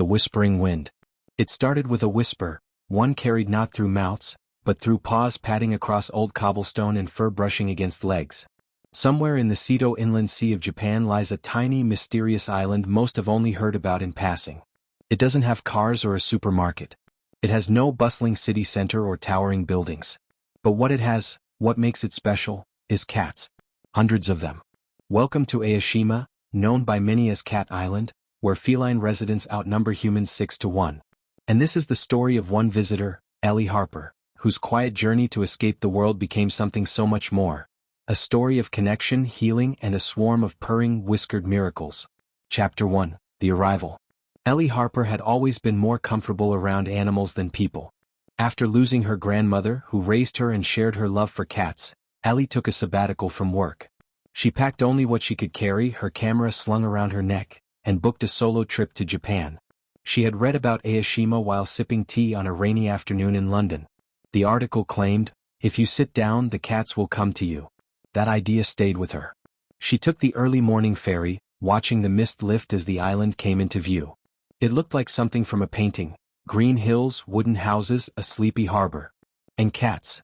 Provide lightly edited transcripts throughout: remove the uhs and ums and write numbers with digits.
the whispering wind. It started with a whisper, one carried not through mouths, but through paws padding across old cobblestone and fur brushing against legs. Somewhere in the Seto Inland Sea of Japan lies a tiny, mysterious island most have only heard about in passing. It doesn't have cars or a supermarket. It has no bustling city center or towering buildings. But what it has, what makes it special, is cats. Hundreds of them. Welcome to Eshima, known by many as Cat Island, where feline residents outnumber humans 6 to 1. And this is the story of one visitor, Ellie Harper, whose quiet journey to escape the world became something so much more. A story of connection, healing, and a swarm of purring, whiskered miracles. Chapter 1, The Arrival. Ellie Harper had always been more comfortable around animals than people. After losing her grandmother, who raised her and shared her love for cats, Ellie took a sabbatical from work. She packed only what she could carry, her camera slung around her neck, and booked a solo trip to Japan. She had read about Eshima while sipping tea on a rainy afternoon in London. The article claimed, "If you sit down, the cats will come to you." That idea stayed with her. She took the early morning ferry, watching the mist lift as the island came into view. It looked like something from a painting: green hills, wooden houses, a sleepy harbor. And cats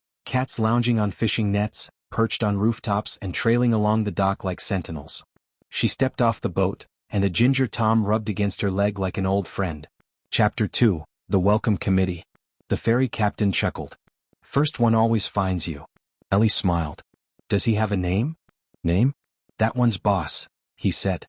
lounging on fishing nets, perched on rooftops and trailing along the dock like sentinels. She stepped off the boat, and a ginger Tom rubbed against her leg like an old friend. Chapter 2, The Welcome Committee. The ferry captain chuckled. "First one always finds you." Ellie smiled. "Does he have a name?" "Name? That one's Boss," he said.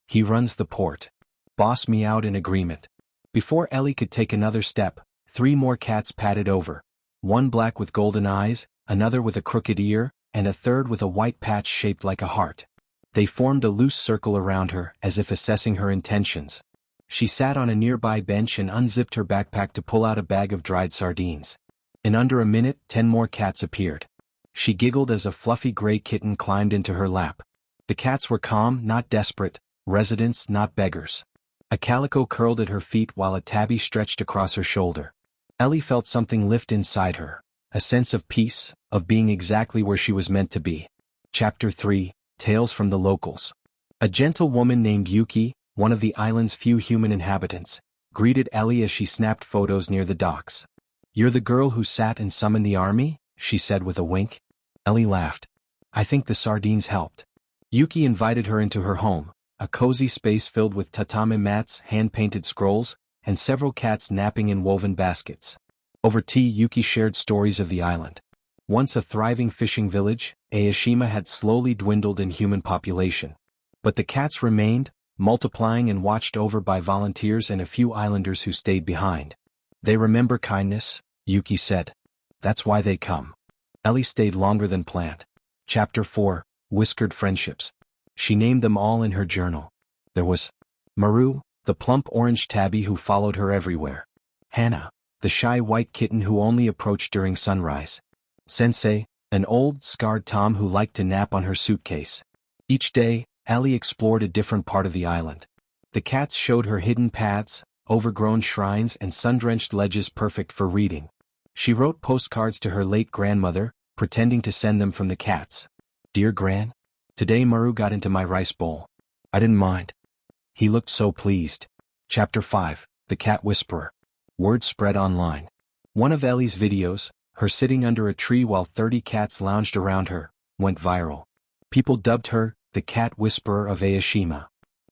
"He runs the port." Boss meowed in agreement. Before Ellie could take another step, 3 more cats padded over. One black with golden eyes, another with a crooked ear, and a third with a white patch shaped like a heart. They formed a loose circle around her, as if assessing her intentions. She sat on a nearby bench and unzipped her backpack to pull out a bag of dried sardines. In under a minute, 10 more cats appeared. She giggled as a fluffy gray kitten climbed into her lap. The cats were calm, not desperate, residents, not beggars. A calico curled at her feet while a tabby stretched across her shoulder. Ellie felt something lift inside her, a sense of peace, of being exactly where she was meant to be. Chapter 3, Tales from the Locals. A gentle woman named Yuki, one of the island's few human inhabitants, greeted Ellie as she snapped photos near the docks. "You're the girl who sat and summoned the army?" she said with a wink. Ellie laughed. "I think the sardines helped." Yuki invited her into her home, a cozy space filled with tatami mats, hand-painted scrolls, and several cats napping in woven baskets. Over tea, Yuki shared stories of the island. Once a thriving fishing village, Eshima had slowly dwindled in human population. But the cats remained, multiplying and watched over by volunteers and a few islanders who stayed behind. "They remember kindness," Yuki said. "That's why they come." Ellie stayed longer than planned. Chapter 4, Whiskered Friendships. She named them all in her journal. There was Maru, the plump orange tabby who followed her everywhere. Hannah, the shy white kitten who only approached during sunrise. Sensei, an old, scarred Tom who liked to nap on her suitcase. Each day, Ellie explored a different part of the island. The cats showed her hidden paths, overgrown shrines and sun-drenched ledges perfect for reading. She wrote postcards to her late grandmother, pretending to send them from the cats. "Dear Gran, today Maru got into my rice bowl. I didn't mind." He looked so pleased. Chapter 5, The Cat Whisperer. Word spread online. One of Ellie's videos, her sitting under a tree while 30 cats lounged around her, went viral. People dubbed her the Cat Whisperer of Eshima.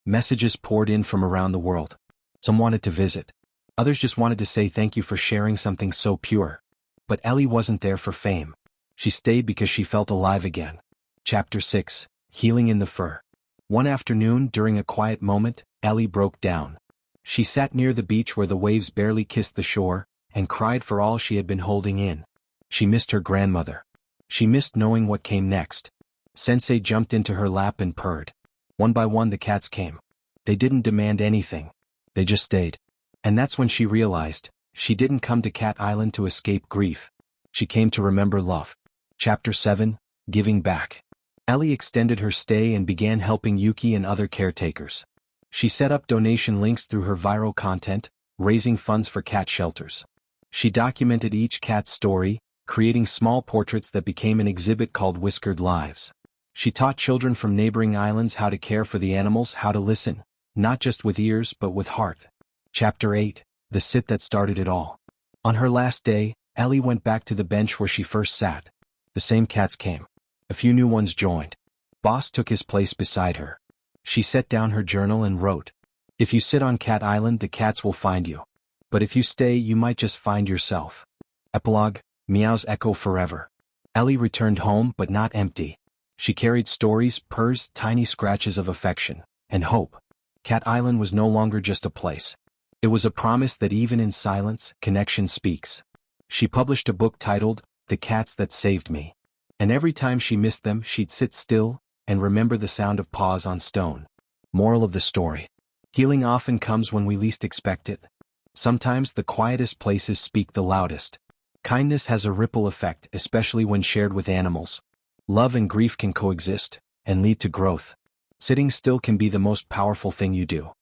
Messages poured in from around the world. Some wanted to visit. Others just wanted to say thank you for sharing something so pure. But Ellie wasn't there for fame. She stayed because she felt alive again. Chapter 6, Healing in the Fur. One afternoon, during a quiet moment, Ellie broke down. She sat near the beach where the waves barely kissed the shore, and cried for all she had been holding in. She missed her grandmother. She missed knowing what came next. Sensei jumped into her lap and purred. One by one the cats came. They didn't demand anything. They just stayed. And that's when she realized, she didn't come to Cat Island to escape grief. She came to remember love. Chapter 7, Giving Back. Ellie extended her stay and began helping Yuki and other caretakers. She set up donation links through her viral content, raising funds for cat shelters. She documented each cat's story, creating small portraits that became an exhibit called Whiskered Lives. She taught children from neighboring islands how to care for the animals, how to listen, not just with ears but with heart. Chapter 8, The Sit That Started It All. On her last day, Ellie went back to the bench where she first sat. The same cats came. A few new ones joined. Boss took his place beside her. She set down her journal and wrote, "If you sit on Cat Island, the cats will find you. But if you stay, you might just find yourself." Epilogue, meows echo forever. Ellie returned home, but not empty. She carried stories, purrs, tiny scratches of affection, and hope. Cat Island was no longer just a place. It was a promise that even in silence, connection speaks. She published a book titled, The Cats That Saved Me. And every time she missed them, she'd sit still and remember the sound of paws on stone. Moral of the story. Healing often comes when we least expect it. Sometimes the quietest places speak the loudest. Kindness has a ripple effect, especially when shared with animals. Love and grief can coexist and lead to growth. Sitting still can be the most powerful thing you do.